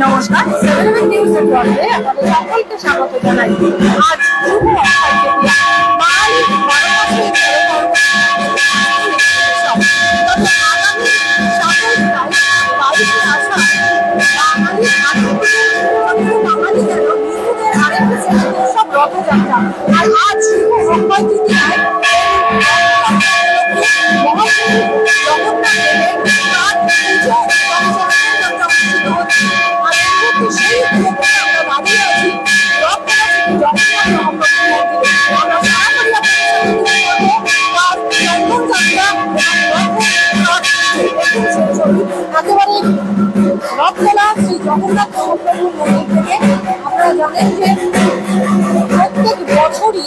নমস্কার, 7 নিউজের পর্বে আপনাদের সকলকে স্বাগত জানাই। আজ শুভ অক্ষয় তৃতীয়া, বাঙালি বারোমাসের আগামী সকল বাড়িতে আসা বাঙালি বাঙালি যেন বিহুদের আরেকটি উৎসব রথযাত্রা। আর আজ শুভ অক্ষয় তৃতীয়ায় একেবারে রথতলা শ্রী জগন্নাথ মহাপ্রভুর মন্দির থেকে আপনারা জানেন যে প্রত্যেক বছরই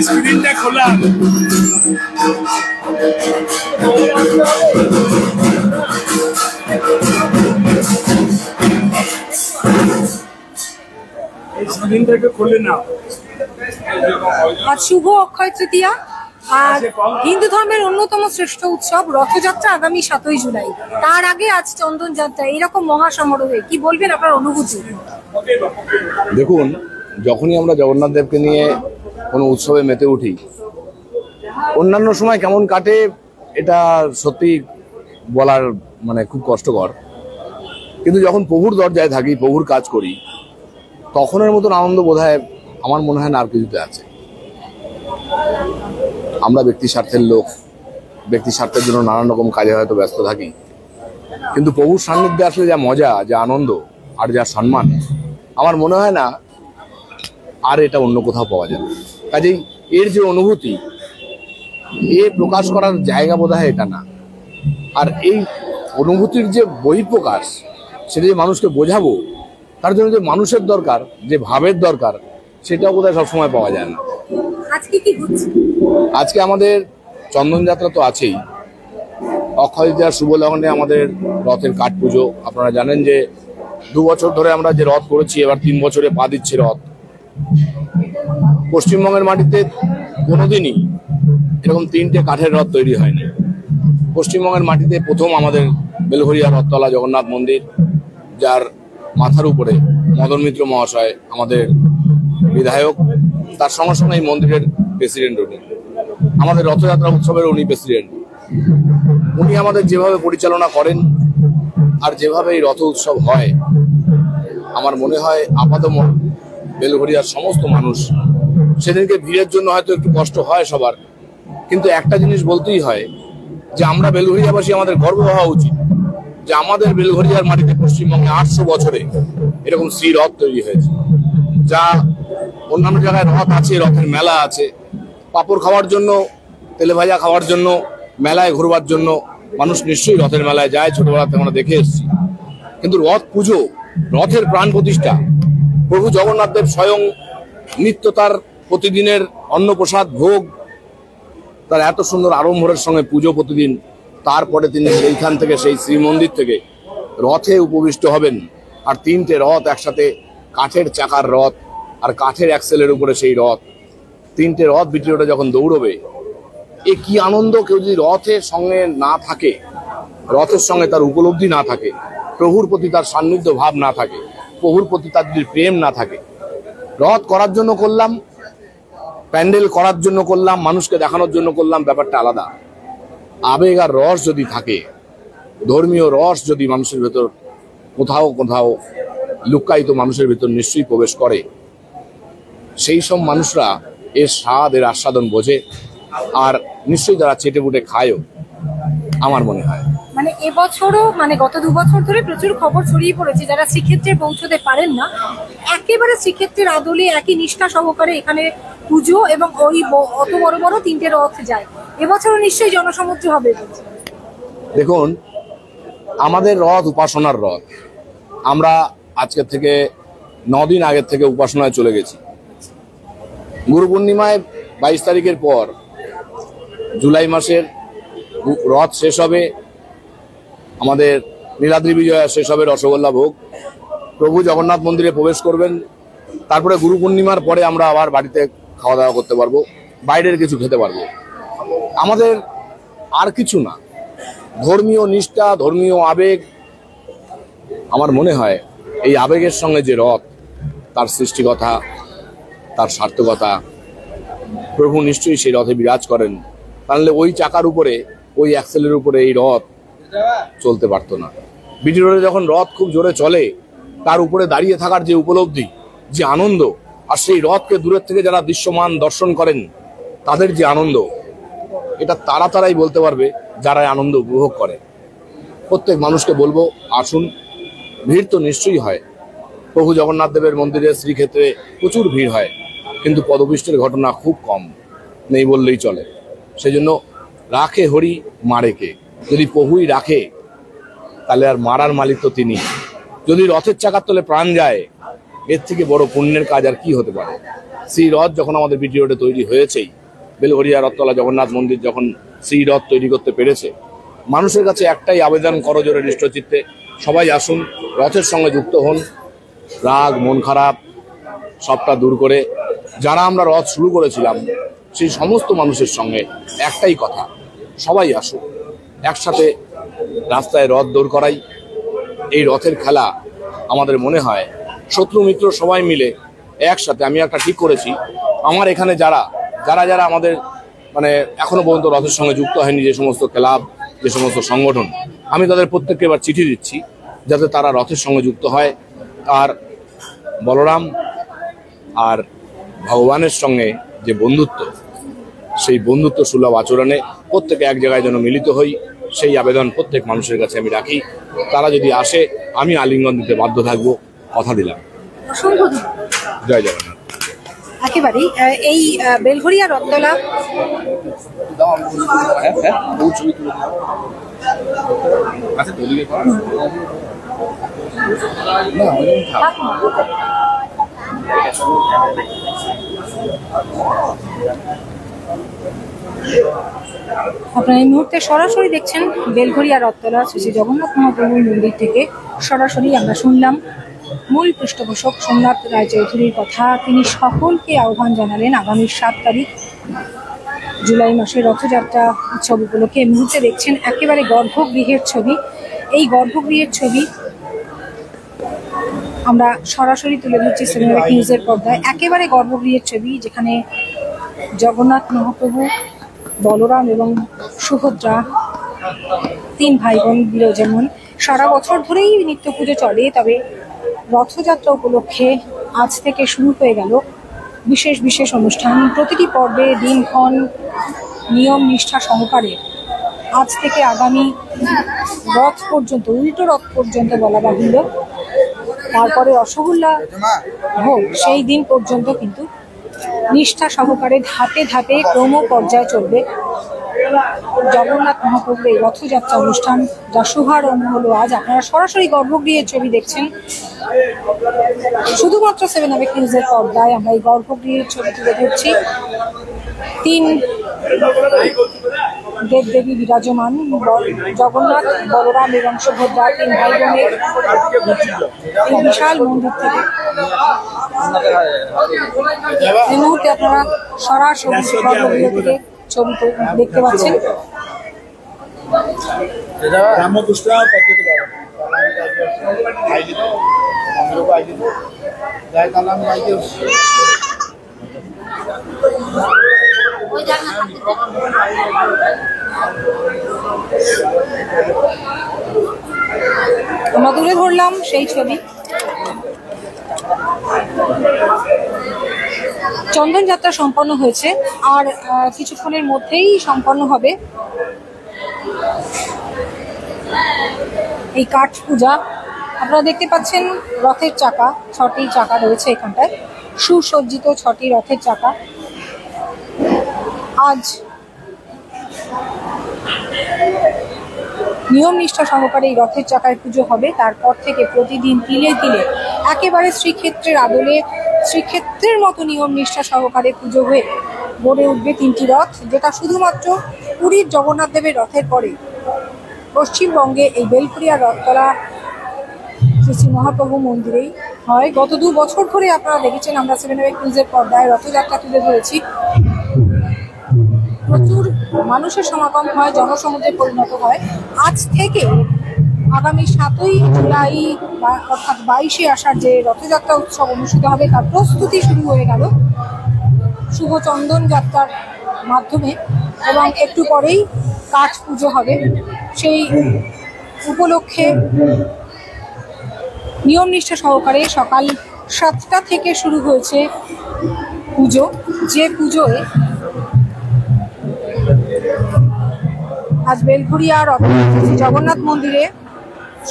স্ক্রিনটা খোলা স্ক্রিনটাকে খুলে নাও। আর শুভ অক্ষয় তৃতীয়া আর হিন্দু ধর্মের অন্যতম শ্রেষ্ঠ উৎসব রথযাত্রা আগামী 7ই জুলাই। তার আগে আজ চন্দন যাত্রা, এরকম মহাসমারোহে কি বলবেন আপনার অনুভূতি? দেখুন, যখনই আমরা জগন্নাথ দেবকে নিয়ে কোনো উৎসবে মেতে উঠি, অন্যান্য সময় কেমন কাটে এটা সত্যি বলার খুব কষ্টকর। কিন্তু যখন প্রভুর দরজায় থাকি, প্রভুর কাজ করি, তখনের মতন আনন্দ বোধহয় আমার মনে হয় না আর কিছুতে আছে। আমরা ব্যক্তি স্বার্থের লোক, ব্যক্তি স্বার্থের জন্য নানান রকম কাজে হয়তো ব্যস্ত থাকি, কিন্তু প্রভুর সান্নিধ্যে আসলে যা মজা, যা আনন্দ আর যা সম্মান, আমার মনে হয় না আর এটা অন্য কোথাও পাওয়া যাবে। কাজেই এর যে অনুভূতি, এ প্রকাশ করার জায়গা বোধহয় এটা না। আর এই অনুভূতির যে বহিঃপ্রকাশ, সেটা যে মানুষকে বোঝাবো, তার জন্য যে মানুষের দরকার, যে ভাবের দরকার, সেটাও বোধহয় সবসময় পাওয়া যায় না। আজকে কি হচ্ছে? আজকে আমাদের চন্দনযাত্রা তো আছেই, অক্ষয় তৃতীয়ার শুভ লগ্নে আমাদের রথের কাঠ পুজো। আপনারা জানেন যে 2 বছর ধরে আমরা যে রথ করেছি, এবার 3 বছরে পা দিচ্ছে রথ। পশ্চিমবঙ্গের মাটিতে কোনোদিনই এরকম 3টে কাঠের রথ তৈরি হয়নি। পশ্চিমবঙ্গের মাটিতে প্রথম আমাদের বেলঘরিয়া রথতলা জগন্নাথ মন্দির, যার মাথার উপরে মদন মিত্র মহাশয় আমাদের বিধায়ক, তার সঙ্গে সঙ্গে এই মন্দিরের প্রেসিডেন্ট উনি, আমাদের রথযাত্রা উৎসবের উনি প্রেসিডেন্ট। উনি আমাদের যেভাবে পরিচালনা করেন আর যেভাবে এই রথ উৎসব হয়, আমার মনে হয় আপাতত বেলঘরিয়ার সমস্ত মানুষ, সেদিনকে ভিড়ের জন্য হয়তো একটু কষ্ট হয় সবার, কিন্তু একটা জিনিস বলতেই হয় যে আমরা বেলঘরিয়াবাসী আমাদের গর্ব হওয়া উচিত যে আমাদের বেলঘরিয়ার মাটিতে পশ্চিমবঙ্গে 800 বছরে এরকম শ্রী রথ তৈরি হয়েছে। যা অন্যান্য জায়গায় রথ আছে, রথের মেলা আছে, পাঁপড় খাওয়ার জন্য, তেলে ভাজা খাওয়ার জন্য, মেলায় ঘুরবার জন্য মানুষ নিশ্চয়ই রথের মেলায় যায়, ছোটবেলাতে আমরা দেখে এসেছি। কিন্তু রথ পুজো, রথের প্রাণ প্রতিষ্ঠা, প্রভু জগন্নাথ দেব স্বয়ং নিত্য তার প্রতিদিনের অন্নপ্রসাদ ভোগ, তার এত সুন্দর আড়ম্বরের সঙ্গে পুজো প্রতিদিন, তারপরে তিনি সেইখান থেকে, সেই শ্রীমন্দির থেকে রথে উপবিষ্ট হবেন। আর 3টে রথ একসাথে, কাঠের চাকার রথ আর কাঠের অ্যাক্সেলের উপরে সেই রথ, 3টে রথ বিটিওটা যখন দৌড়বে, এ কি আনন্দ! কেউ যদি রথের সঙ্গে না থাকে, রথের সঙ্গে তার উপলব্ধি না থাকে, প্রভুর প্রতি তার সান্নিধ্য ভাব না থাকে, প্রভুর প্রতি তার যদি প্রেম না থাকে, রথ করার জন্য করলাম, প্যান্ডেল করার জন্য করলাম, মানুষকে দেখানোর জন্য করলাম, ব্যাপারটা আলাদা। আবেগ আর রস যদি থাকে, ধর্মীয় রস যদি মানুষের ভেতর কোথাও কোথাও লুক্কায়িত মানুষের ভেতর নিশ্চয়ই প্রবেশ করে, সেই সব মানুষরা এর স্বাদ, এর আস্বাদন বোঝে, আর নিশ্চয়ই তারা চেটে বুটে খায়ও, আমার মনে হয়। মানে এবছরও, মানে গত 2 বছর ধরে প্রচুর খবর ছড়িয়ে পড়েছে, যারা শ্রীক্ষেত্রে পৌঁছতে পারেন না, একেবারে শ্রীক্ষেত্রের আদলে একই নিষ্ঠা সহকারে এখানে পুজো এবং ওই অত বড় বড় 3টে রথ যায়। এবছরও নিশ্চয়ই জনসমুদ্র হবে। দেখুন, আমাদের রথ উপাসনার রথ। আমরা আজকের থেকে 9 দিন আগের থেকে উপাসনায় চলে গেছি। গুরু পূর্ণিমায় 22 তারিখের পর জুলাই মাসের রথ শেষ হবে, আমাদের নীলাদ্রি বিজয়া শেষ হবে, রসগোল্লা ভোগ, প্রভু জগন্নাথ মন্দিরে প্রবেশ করবেন। তারপরে গুরু পূর্ণিমার পরে আমরা আবার বাড়িতে খাওয়া দাওয়া করতে পারবো, বাইরের কিছু খেতে পারবো। আমাদের আর কিছু না, ধর্মীয় নিষ্ঠা, ধর্মীয় আবেগ। আমার মনে হয় এই আবেগের সঙ্গে যে রথ, তার সৃষ্টিকতা, তার সার্থকতা, প্রভু নিশ্চয়ই সেই রথে বিরাজ করেন। তাহলে ওই চাকার উপরে, ওই অ্যাক্সেলের উপরে এই রথ চলতে পারতো না। বিটি রোডে যখন রথ খুব জোরে চলে, তার উপরে দাঁড়িয়ে থাকার যে উপলব্ধি, যে আনন্দ, আর সেই রথকে দূরের থেকে যারা দৃশ্যমান দর্শন করেন, তাদের যে আনন্দ, এটা তারাই বলতে পারবে যারা আনন্দ উপভোগ করে। প্রত্যেক মানুষকে বলবো, আসুন। ভিড় তো নিশ্চয়ই হয়, প্রভু জগন্নাথ দেবের মন্দিরে, শ্রীক্ষেত্রে প্রচুর ভিড় হয়, কিন্তু পদপিষ্টের ঘটনা খুব কম, নেই বললেই চলে। সেই জন্য রাখে হরি, মারে কে। যদি প্রভুই রাখে, তাহলে আর মারার মালিক তো তিনি। যদি রথের চাকার তলে প্রাণ যায়, এর থেকে বড় পুণ্যের কাজ আর কি হতে পারে। শ্রী রথ যখন আমাদের বিটি রোডে তৈরি হয়েছেই, বেলঘরিয়া রথতলা জগন্নাথ মন্দির যখন শ্রী রথ তৈরি করতে পেরেছে, মানুষের কাছে একটাই আবেদন, করজোরে নিষ্ঠচিত্তে সবাই আসুন, রথের সঙ্গে যুক্ত হন। রাগ, মন খারাপ সবটা দূর করে, যারা আমরা রথ শুরু করেছিলাম, সেই সমস্ত মানুষের সঙ্গে একটাই কথা, সবাই আসুন, একসাথে রাস্তায় রথ দৌড় করাই। এই রথের খেলা আমাদের মনে হয় শত্রু মিত্র সবাই মিলে একসাথে। আমি একটা ঠিক করেছি, আমার এখানে যারা আমাদের মানে এখনো পর্যন্ত রথের সঙ্গে যুক্ত হয়নি, যে সমস্ত ক্লাব, যে সমস্ত সংগঠন, আমি তাদের প্রত্যেককে এবার চিঠি দিচ্ছি যাতে তারা রথের সঙ্গে যুক্ত হয়, আর বলরাম আর ভগবানের সঙ্গে যে বন্ধুত্ব, সেই বন্ধুত্ব সুলভ আচরণে প্রত্যেকে এক জায়গায় যেন মিলিত হই, সেই আবেদন প্রত্যেক মানুষের কাছে আমি রাখি। তারা যদি আসে আমি আলিঙ্গন দিতে বাধ্য থাকবো, কথা দিলাম। জয় জগন্নাথ। একেবারেই এই বেলঘরিয়া রথতলা আপনারা এই মুহূর্তে সরাসরি দেখছেন বেলঘরিয়া রথতলা শ্রী শ্রী জগন্নাথ মহাপ্রভুর মন্দির থেকে সরাসরি আমরা শুনলাম মূল পৃষ্ঠপোষক সোমনাথ রায়চৌধুরীর কথা। তিনি সকলকে আহ্বান জানালেন আগামী 7 তারিখ জুলাই মাসের রথযাত্রা উৎসব উপলক্ষে। এই মুহূর্তে দেখছেন একেবারে গর্ভগৃহের ছবি। এই গর্ভগৃহের ছবি আমরা সরাসরি তুলে ধরছি সিনেমা নিউজের পর্দায়। একেবারে গর্ভগৃহের ছবি, যেখানে জগন্নাথ মহাপ্রভু, বলরাম এবং সুভদ্রা 3 ভাই বোন বিরাজমান। সারা বছর ধরেই নিত্য পুজো চলে, তবে রথযাত্রা উপলক্ষে আজ থেকে শুরু হয়ে গেল বিশেষ বিশেষ অনুষ্ঠান। প্রতিটি পর্বে দিনক্ষণ নিয়ম নিষ্ঠা সহকারে আজ থেকে আগামী রথ পর্যন্ত, উল্টো রথ পর্যন্ত বলা বাহুল্য, তারপরে রসগোল্লা ভোগ সেই দিন পর্যন্ত কিন্তু নিষ্ঠা সহকারে ধাপে ধাপে ক্রম পর্যায়ে চলবে জগন্নাথ মহাপ্রভুর এই রথযাত্রা অনুষ্ঠান, যা শুভারম্ভ হলো আজ। আপনারা সরাসরি গর্ভগৃহের ছবি দেখছেন শুধুমাত্র 7 আবেগ নিউজের পর্দায়। আমরা এই গর্ভগৃহের ছবি তুলে ধরছি। 3 দেবদেবী বিরাজমান, জগন্নাথ, বলরাম এবং সুভদ্রা 3 ভাই বোনের এই বিশাল মন্দির থেকে এই মুহূর্তে আপনারা সরাসরি গর্ভগৃহ থেকে ছবি দেখতে পাচ্ছেন। আমরা তুলে ধরলাম সেই ছবি। চন্দন যাত্রা সম্পন্ন হয়েছে, আর কিছুক্ষণের মধ্যেই সম্পন্ন হবে এই কাঠ পূজা। আপনারা দেখতে পাচ্ছেন রথের চাকা, 6টি চাকা রয়েছে এখানটায়, সুসজ্জিত 6টি রথের চাকা। আজ নিয়ম নিষ্ঠা সহকারে এই রথের চাকায় পুজো হবে। তারপর থেকে প্রতিদিন তিলে তিলে একেবারে শ্রীক্ষেত্রের আদলে, শ্রীক্ষেত্রের মতো নিয়ম নিষ্ঠা সহকারে পুজো হয়ে গড়ে উঠবে 3টি রথ, যেটা শুধুমাত্র পুরীর জগন্নাথ দেবের রথের পরে পশ্চিমবঙ্গে এই বেলঘরিয়া রথতলা শ্রী শ্রী মহাপ্রভু মন্দিরেই হয়। গত 2 বছর ধরে আপনারা দেখেছেন আমরা 7 আবেগ নিউজের পর্দায় রথযাত্রা তুলে ধরেছি। প্রচুর মানুষের সমাগম হয়, জনসমুদ্রে পরিণত হয়। আজ থেকে আগামী 7ই জুলাই অর্থাৎ 22শে আষাঢ় যে রথযাত্রা উৎসব অনুষ্ঠিত হবে, তার প্রস্তুতি শুরু হয়ে গেল শুভ চন্দন যাত্রার মাধ্যমে, এবং একটু পরেই কাঠ পুজো হবে। সেই উপলক্ষে নিয়ম নিষ্ঠা সহকারে সকাল 7টা থেকে শুরু হয়েছে পুজো, যে পুজোয় আজ বেলঘরিয়া জগন্নাথ মন্দিরে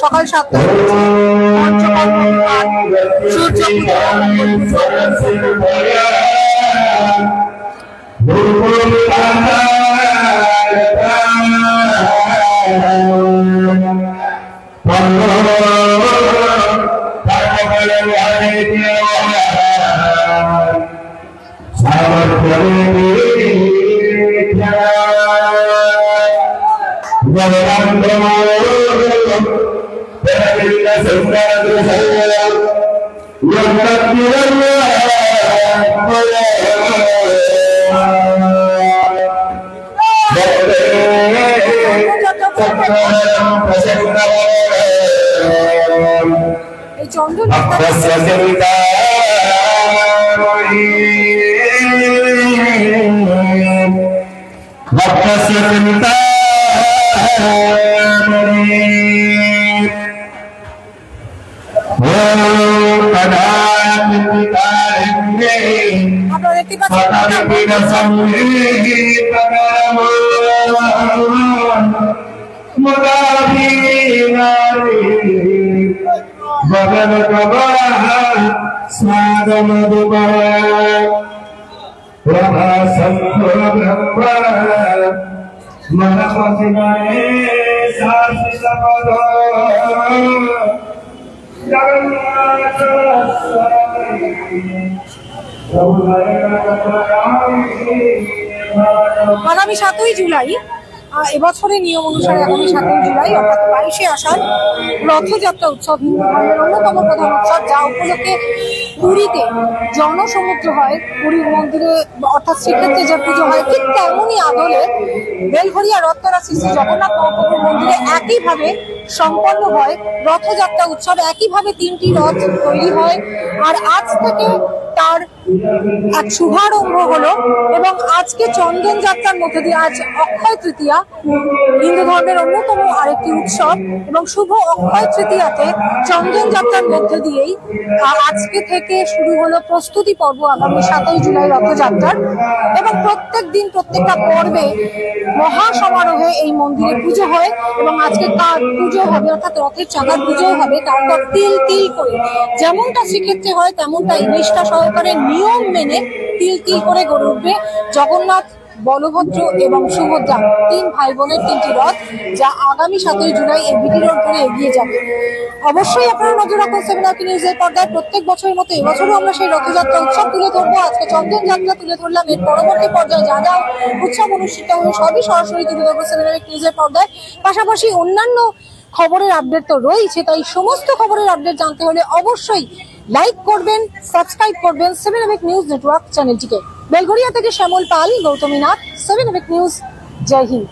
সকাল 7টায় এই চন্দন আগামী 7ই জুলাই এবছরের নিয়ম অনুসারে আগামী 7ই জুলাই অর্থাৎ 22শে আষাঢ় রথযাত্রা উৎসব হিন্দু ধর্মের অন্যতম প্রধান উৎসব, যা উপলক্ষে পুরীতে জনসমুদ্র হয়। পুরীর মন্দিরে অর্থাৎ শ্রীক্ষেত্রে যে পুজো হয় ঠিক তেমনই আদলে বেলঘরিয়া রথতলা শ্রী শ্রী জগন্নাথ মহাপ্রভুর মন্দিরে একইভাবে সম্পন্ন হয় রথযাত্রা উৎসব। একইভাবে 3টি রথ তৈরি হয় আর আজ থেকে তার এক শুভারম্ভ হলো এবং আজকে চন্দন যাত্রার মধ্যে দিয়ে, আজ অক্ষয় তৃতীয়া, হিন্দু ধর্মের অন্যতম আরেকটি উৎসব এবং শুভ অক্ষয় তৃতীয়াতে চন্দন যাত্রার মধ্যে দিয়েই আজকে থেকে শুরু হলো প্রস্তুতি পর্ব আগামী 7ই জুলাই রথযাত্রার। এবং প্রত্যেক দিন প্রত্যেকটা পর্বে মহা সমারোহে এই মন্দিরে পুজো হয় এবং আজকে কার পুজো হবে অর্থাৎ রথের চাকার পুজো হবে। তারপর তিল তিল করে যেমনটা শ্রীক্ষেত্রে হয় তেমনটাই নিষ্ঠা সহকারে নিয়ম মেনে তিল তিল করে গড়ে উঠবে জগন্নাথ, বলভদ্র এবং সুভদ্রা, 3 ভাই বোনের 3টি রথ, যা আগামী 7ই জুলাই এই বিটি রোড ধরে এগিয়ে যাবে। অবশ্যই আপনারা নজর রাখুন 7 নিউজের পর্দায়। প্রত্যেক বছরের মতো এবছরও আমরা সেই রথযাত্রা উৎসব তুলে ধরবো। আজকে চন্দন যাত্রা তুলে ধরলাম, এর পরবর্তী পর্যায়ে যা যা উৎসব অনুষ্ঠিত হবে সবই সরাসরি তুলে ধরবো 7 নিউজের পর্দায়। পাশাপাশি অন্যান্য খবরের আপডেট তো রয়েছে, তাই সমস্ত খবরের আপডেট জানতে হলে অবশ্যই লাইক করবেন, সাবস্ক্রাইব করবেন 7 নিউজ নেটওয়ার্ক চ্যানেলটিকে। বেলঘরিয়া থেকে শ্যামল পাল, গৌতমী নাথ, 7 নিউজ। জয় হিন্দ।